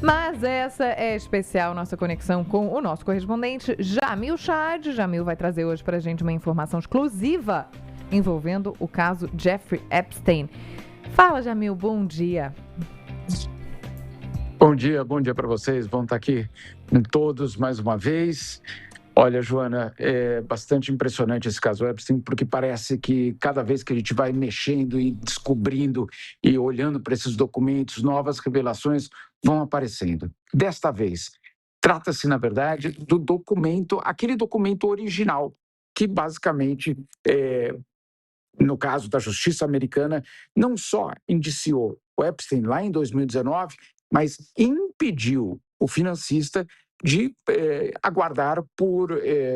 Mas essa é especial, nossa conexão com o nosso correspondente Jamil Chad. Jamil vai trazer hoje para a gente uma informação exclusiva envolvendo o caso Jeffrey Epstein. Fala, Jamil, bom dia. Bom dia para vocês. Vão estar aqui com todos mais uma vez. Olha, Joana, é bastante impressionante esse caso Epstein, porque parece que cada vez que a gente vai mexendo e descobrindo e olhando para esses documentos, novas revelações vão aparecendo. Desta vez, trata-se, na verdade, do documento, aquele documento original, que basicamente, no caso da justiça americana, não só indiciou o Epstein lá em 2019, mas impediu o financista de aguardar por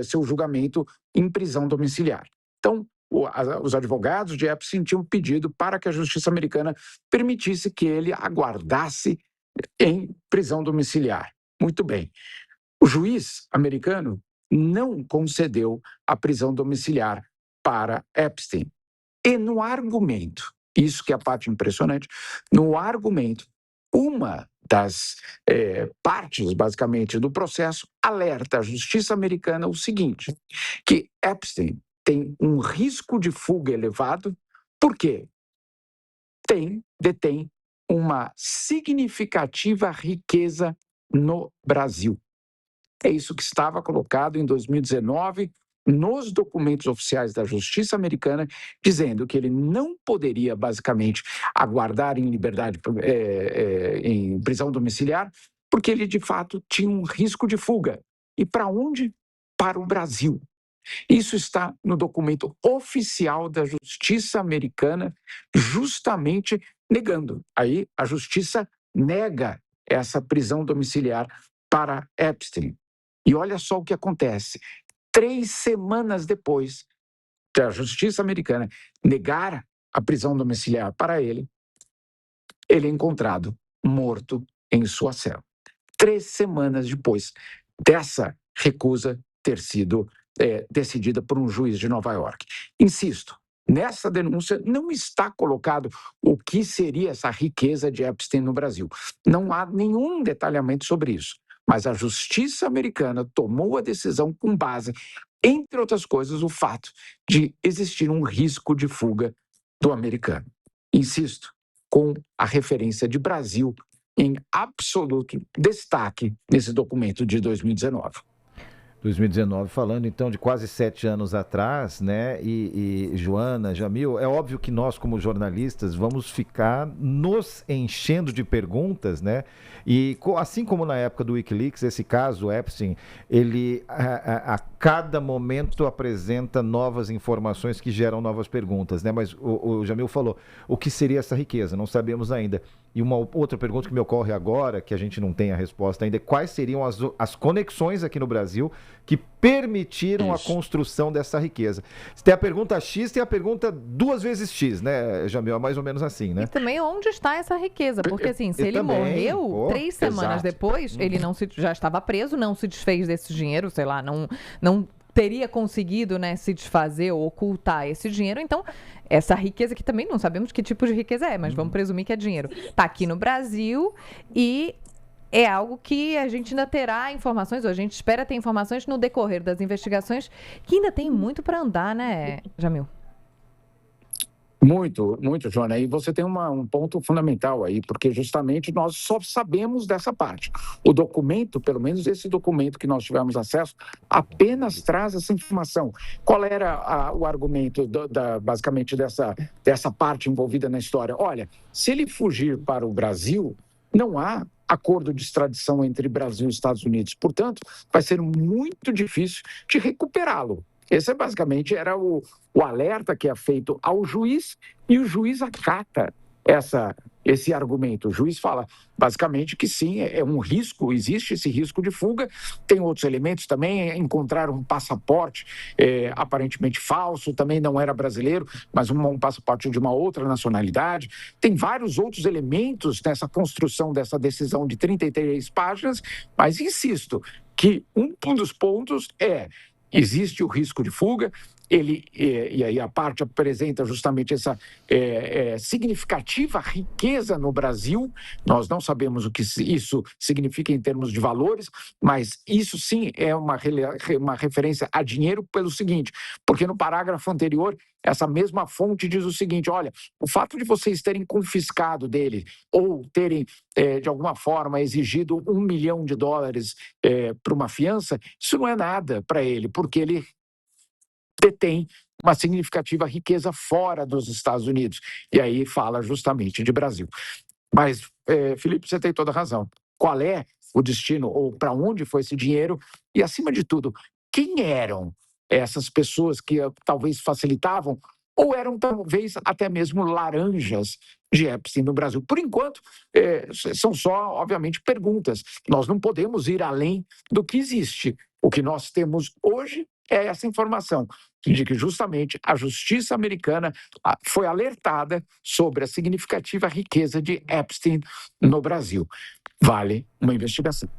seu julgamento em prisão domiciliar. Então, os advogados de Epstein tinham pedido para que a justiça americana permitisse que ele aguardasse em prisão domiciliar. Muito bem. O juiz americano não concedeu a prisão domiciliar para Epstein. E no argumento, isso que é a parte impressionante, no argumento, uma das partes, basicamente, do processo alerta a justiça americana o seguinte, que Epstein tem um risco de fuga elevado, porque detém uma significativa riqueza no Brasil. É isso que estava colocado em 2019 nos documentos oficiais da justiça americana, dizendo que ele não poderia, basicamente, aguardar em liberdade, em prisão domiciliar, porque ele, de fato, tinha um risco de fuga. E para onde? Para o Brasil. Isso está no documento oficial da justiça americana, justamente negando. Aí a justiça nega essa prisão domiciliar para Epstein. E olha só o que acontece. 3 semanas depois da justiça americana negar a prisão domiciliar para ele, ele é encontrado morto em sua cela. 3 semanas depois dessa recusa ter sido decidida por um juiz de Nova York. Insisto, nessa denúncia não está colocado o que seria essa riqueza de Epstein no Brasil. Não há nenhum detalhamento sobre isso. Mas a justiça americana tomou a decisão com base, entre outras coisas, o fato de existir um risco de fuga do americano. Insisto, com a referência de Brasil em absoluto destaque nesse documento de 2019. 2019, falando então de quase 7 anos atrás, né? Joana, Jamil, é óbvio que nós, como jornalistas, vamos ficar nos enchendo de perguntas, né? E assim como na época do WikiLeaks, esse caso, Epstein, ele a cada momento apresenta novas informações que geram novas perguntas, né? Mas o Jamil falou, o que seria essa riqueza? Não sabemos ainda. E uma outra pergunta que me ocorre agora, que a gente não tem a resposta ainda, é quais seriam as conexões aqui no Brasil que permitiram a construção dessa riqueza? Tem a pergunta X, tem a pergunta 2 vezes X, né, Jamil? É mais ou menos assim, né? E também onde está essa riqueza? Porque assim, se ele morreu 3 semanas depois, ele não já estava preso, não se desfez desse dinheiro, sei lá, não teria conseguido, né, se desfazer ou ocultar esse dinheiro. Então, essa riqueza que também não sabemos que tipo de riqueza é, mas vamos presumir que é dinheiro. Está aqui no Brasil e é algo que a gente ainda terá informações, ou a gente espera ter informações no decorrer das investigações, que ainda tem muito para andar, né, Jamil? Muito, muito, Joana. E você tem um ponto fundamental aí, porque justamente nós só sabemos dessa parte. O documento, pelo menos esse documento que nós tivemos acesso, apenas traz essa informação. Qual era o argumento, basicamente, dessa parte envolvida na história? Olha, se ele fugir para o Brasil, não há acordo de extradição entre Brasil e Estados Unidos. Portanto, vai ser muito difícil de recuperá-lo. Esse basicamente era o alerta que é feito ao juiz e o juiz acata esse argumento. O juiz fala basicamente que sim, é um risco, existe esse risco de fuga. Tem outros elementos também, encontrar um passaporte aparentemente falso, também não era brasileiro, mas um passaporte de uma outra nacionalidade. Tem vários outros elementos nessa construção dessa decisão de 33 páginas, mas insisto que um dos pontos existe o risco de fuga, e aí a parte apresenta justamente essa significativa riqueza no Brasil. Nós não sabemos o que isso significa em termos de valores, mas isso sim é uma referência a dinheiro pelo seguinte, porque no parágrafo anterior, essa mesma fonte diz o seguinte: olha, o fato de vocês terem confiscado dele ou terem, de alguma forma, exigido $1 milhão para uma fiança, isso não é nada para ele, porque ele detém uma significativa riqueza fora dos Estados Unidos. E aí fala justamente de Brasil. Mas, Felipe, você tem toda a razão. Qual é o destino ou para onde foi esse dinheiro? E, acima de tudo, quem eram essas pessoas que talvez facilitavam ou eram talvez até mesmo laranjas de Epstein no Brasil? Por enquanto, são só, obviamente, perguntas. Nós não podemos ir além do que existe. O que nós temos hoje é essa informação de que justamente a justiça americana foi alertada sobre a significativa riqueza de Epstein no Brasil. Vale uma investigação.